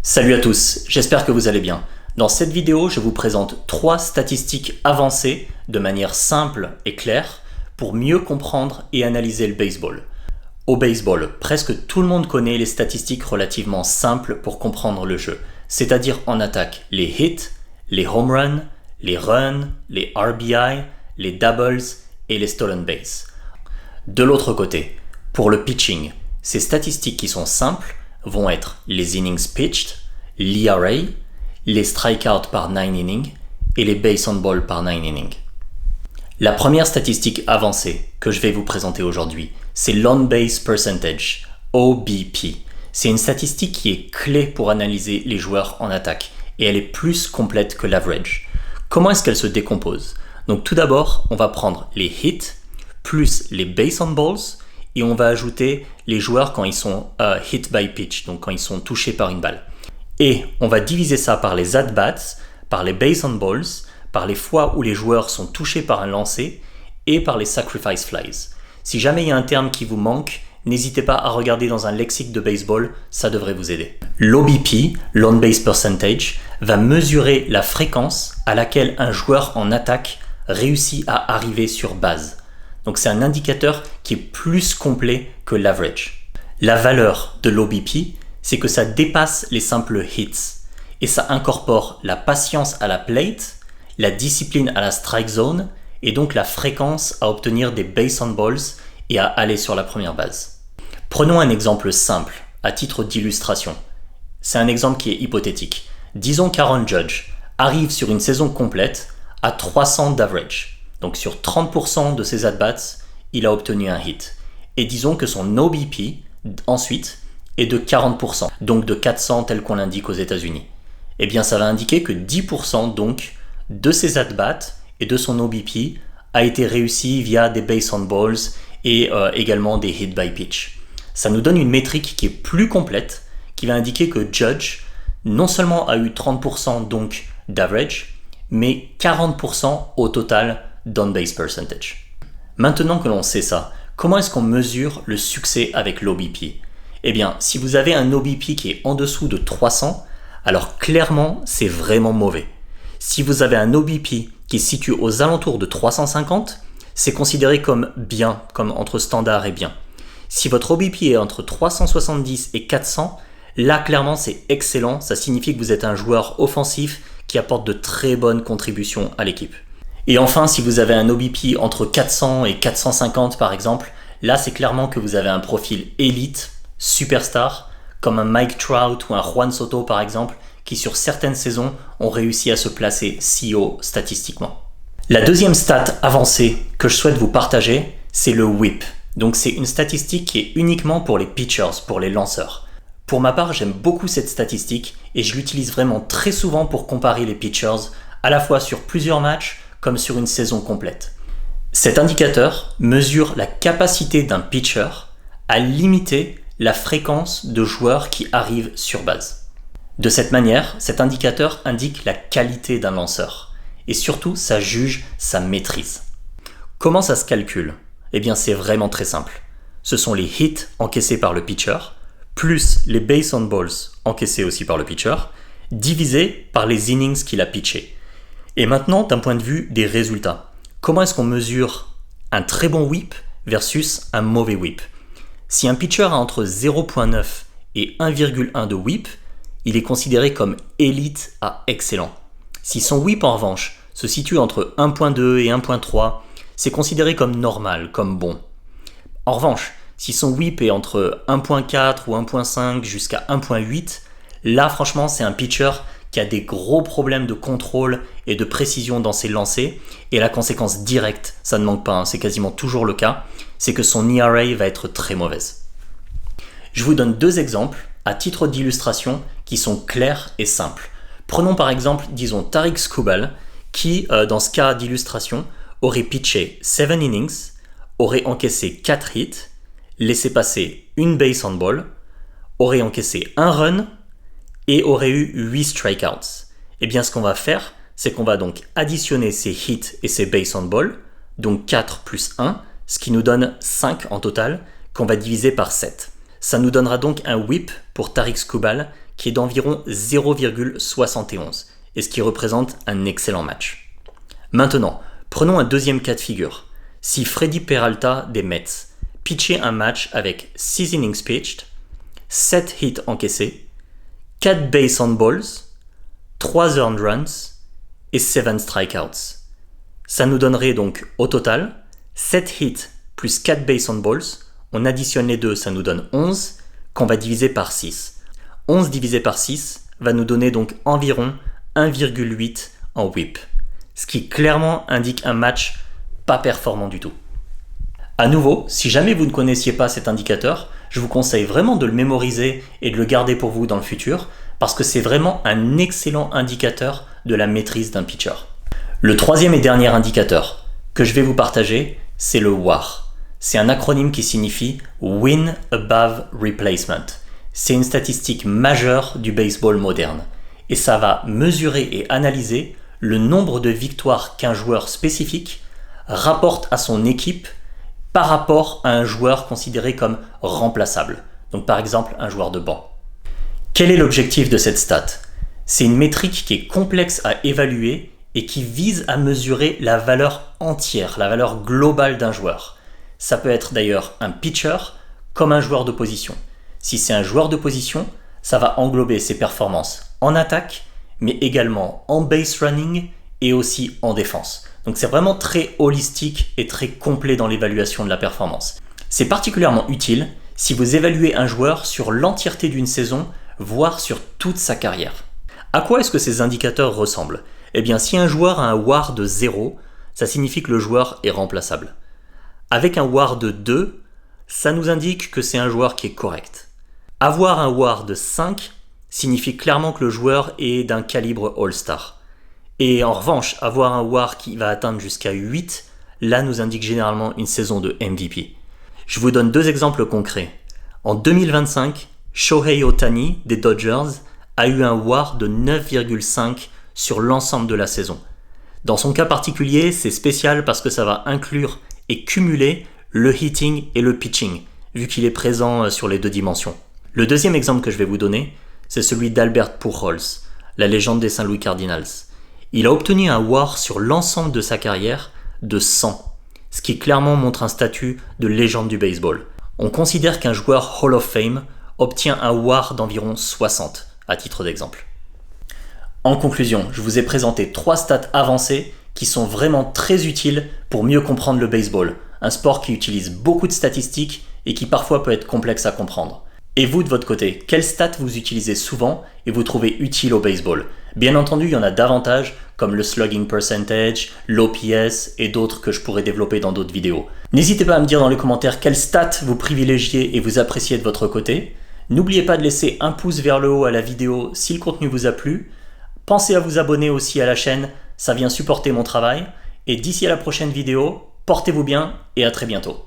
Salut à tous, j'espère que vous allez bien. Dans cette vidéo, je vous présente 3 statistiques avancées de manière simple et claire pour mieux comprendre et analyser le baseball. Au baseball, presque tout le monde connaît les statistiques relativement simples pour comprendre le jeu, c'est-à-dire en attaque les hits, les home runs, les runs, les RBI, les doubles et les stolen bases. De l'autre côté, pour le pitching, ces statistiques qui sont simples vont être les innings pitched, l'ERA, les strikeouts par 9 innings et les base on ball par 9 innings. La première statistique avancée que je vais vous présenter aujourd'hui, c'est l'on base percentage, OBP. C'est une statistique qui est clé pour analyser les joueurs en attaque et elle est plus complète que l'average. Comment est-ce qu'elle se décompose? Donc tout d'abord, on va prendre les hits plus les base on balls et on va ajouter les joueurs quand ils sont hit by pitch, donc quand ils sont touchés par une balle. Et on va diviser ça par les at-bats, par les base on balls, par les fois où les joueurs sont touchés par un lancer et par les sacrifice flies. Si jamais il y a un terme qui vous manque, n'hésitez pas à regarder dans un lexique de baseball, ça devrait vous aider. L'OBP, l'on base percentage, va mesurer la fréquence à laquelle un joueur en attaque réussit à arriver sur base. Donc c'est un indicateur qui est plus complet que l'average. La valeur de l'OBP, c'est que ça dépasse les simples hits et ça incorpore la patience à la plate, la discipline à la strike zone et donc la fréquence à obtenir des base on balls et à aller sur la première base. Prenons un exemple simple à titre d'illustration. C'est un exemple qui est hypothétique. Disons qu'Aaron Judge arrive sur une saison complète à 300 d'average. Donc sur 30% de ses at-bats, il a obtenu un hit. Et disons que son OBP, ensuite, est de 40%, donc de 400 tel qu'on l'indique aux États-Unis. Eh bien, ça va indiquer que 10% donc de ses at-bats et de son OBP a été réussi via des base on balls et également des hit by pitch. Ça nous donne une métrique qui est plus complète, qui va indiquer que Judge non seulement a eu 30% donc d'average, mais 40% au total d'on-base percentage. Maintenant que l'on sait ça, comment est-ce qu'on mesure le succès avec l'OBP? Eh bien, si vous avez un OBP qui est en dessous de 300, alors clairement, c'est vraiment mauvais. Si vous avez un OBP qui se situe aux alentours de 350, c'est considéré comme bien, comme entre standard et bien. Si votre OBP est entre 370 et 400, là clairement c'est excellent, ça signifie que vous êtes un joueur offensif qui apporte de très bonnes contributions à l'équipe. Et enfin, si vous avez un OBP entre 400 et 450 par exemple, là c'est clairement que vous avez un profil élite, superstar, comme un Mike Trout ou un Juan Soto par exemple, qui sur certaines saisons ont réussi à se placer si haut statistiquement. La deuxième stat avancée que je souhaite vous partager, c'est le WHIP. Donc c'est une statistique qui est uniquement pour les pitchers, pour les lanceurs. Pour ma part, j'aime beaucoup cette statistique et je l'utilise vraiment très souvent pour comparer les pitchers, à la fois sur plusieurs matchs comme sur une saison complète. Cet indicateur mesure la capacité d'un pitcher à limiter la fréquence de joueurs qui arrivent sur base. De cette manière, cet indicateur indique la qualité d'un lanceur et surtout ça juge sa maîtrise. Comment ça se calcule? Eh bien c'est vraiment très simple. Ce sont les hits encaissés par le pitcher plus les base on balls encaissés aussi par le pitcher divisés par les innings qu'il a pitchés. Et maintenant, d'un point de vue des résultats, comment est-ce qu'on mesure un très bon whip versus un mauvais whip? Si un pitcher a entre 0.9 et 1,1 de whip, il est considéré comme élite à excellent. Si son whip en revanche se situe entre 1.2 et 1.3, c'est considéré comme normal, comme bon. En revanche, si son whip est entre 1.4 ou 1.5 jusqu'à 1.8, là franchement c'est un pitcher qui a des gros problèmes de contrôle et de précision dans ses lancers, et la conséquence directe, ça ne manque pas, c'est quasiment toujours le cas, c'est que son ERA va être très mauvaise. Je vous donne 2 exemples à titre d'illustration qui sont clairs et simples. Prenons par exemple, disons Tarik Skubal, qui dans ce cas d'illustration aurait pitché 7 innings, aurait encaissé 4 hits, laissé passer une base on ball, aurait encaissé un run et aurait eu 8 strikeouts. Et bien ce qu'on va faire, c'est qu'on va donc additionner ces hits et ces base on ball, donc 4 plus 1, ce qui nous donne 5 en total, qu'on va diviser par 7. Ça nous donnera donc un whip pour Tarik Skubal qui est d'environ 0,71, et ce qui représente un excellent match. Maintenant, prenons un deuxième cas de figure. Si Freddy Peralta des Mets pitchait un match avec 6 innings pitched, 7 hits encaissés, 4 base on balls, 3 earned runs et 7 strikeouts. Ça nous donnerait donc au total 7 hits plus 4 base on balls. On additionne les deux, ça nous donne 11 qu'on va diviser par 6. 11 divisé par 6 va nous donner donc environ 1,8 en whip, ce qui clairement indique un match pas performant du tout. À nouveau, si jamais vous ne connaissiez pas cet indicateur, je vous conseille vraiment de le mémoriser et de le garder pour vous dans le futur, parce que c'est vraiment un excellent indicateur de la maîtrise d'un pitcher. Le troisième et dernier indicateur que je vais vous partager, c'est le WAR. C'est un acronyme qui signifie Win Above Replacement. C'est une statistique majeure du baseball moderne. Et ça va mesurer et analyser le nombre de victoires qu'un joueur spécifique rapporte à son équipe par rapport à un joueur considéré comme remplaçable. Donc par exemple un joueur de banc. Quel est l'objectif de cette stat? C'est une métrique qui est complexe à évaluer et qui vise à mesurer la valeur entière, la valeur globale d'un joueur. Ça peut être d'ailleurs un pitcher comme un joueur de position. Si c'est un joueur de position, ça va englober ses performances en attaque, mais également en base running et aussi en défense. Donc c'est vraiment très holistique et très complet dans l'évaluation de la performance. C'est particulièrement utile si vous évaluez un joueur sur l'entièreté d'une saison, voire sur toute sa carrière. À quoi est-ce que ces indicateurs ressemblent? Eh bien, si un joueur a un WAR de 0, ça signifie que le joueur est remplaçable. Avec un WAR de 2, ça nous indique que c'est un joueur qui est correct. Avoir un WAR de 5 signifie clairement que le joueur est d'un calibre All-Star. Et en revanche, avoir un WAR qui va atteindre jusqu'à 8, là nous indique généralement une saison de MVP. Je vous donne 2 exemples concrets. En 2025, Shohei Ohtani des Dodgers a eu un WAR de 9,5 sur l'ensemble de la saison. Dans son cas particulier, c'est spécial parce que ça va inclure et cumuler le hitting et le pitching, vu qu'il est présent sur les 2 dimensions. Le deuxième exemple que je vais vous donner, c'est celui d'Albert Pujols, la légende des Saint Louis Cardinals. Il a obtenu un WAR sur l'ensemble de sa carrière de 100, ce qui clairement montre un statut de légende du baseball. On considère qu'un joueur Hall of Fame obtient un WAR d'environ 60, à titre d'exemple. En conclusion, je vous ai présenté 3 stats avancées qui sont vraiment très utiles pour mieux comprendre le baseball, un sport qui utilise beaucoup de statistiques et qui parfois peut être complexe à comprendre. Et vous, de votre côté, quelles stats vous utilisez souvent et vous trouvez utiles au baseball? Bien entendu, il y en a davantage, comme le slugging percentage, l'OPS et d'autres que je pourrais développer dans d'autres vidéos. N'hésitez pas à me dire dans les commentaires quelles stats vous privilégiez et vous appréciez de votre côté. N'oubliez pas de laisser un pouce vers le haut à la vidéo si le contenu vous a plu. Pensez à vous abonner aussi à la chaîne, ça vient supporter mon travail. Et d'ici à la prochaine vidéo, portez-vous bien et à très bientôt.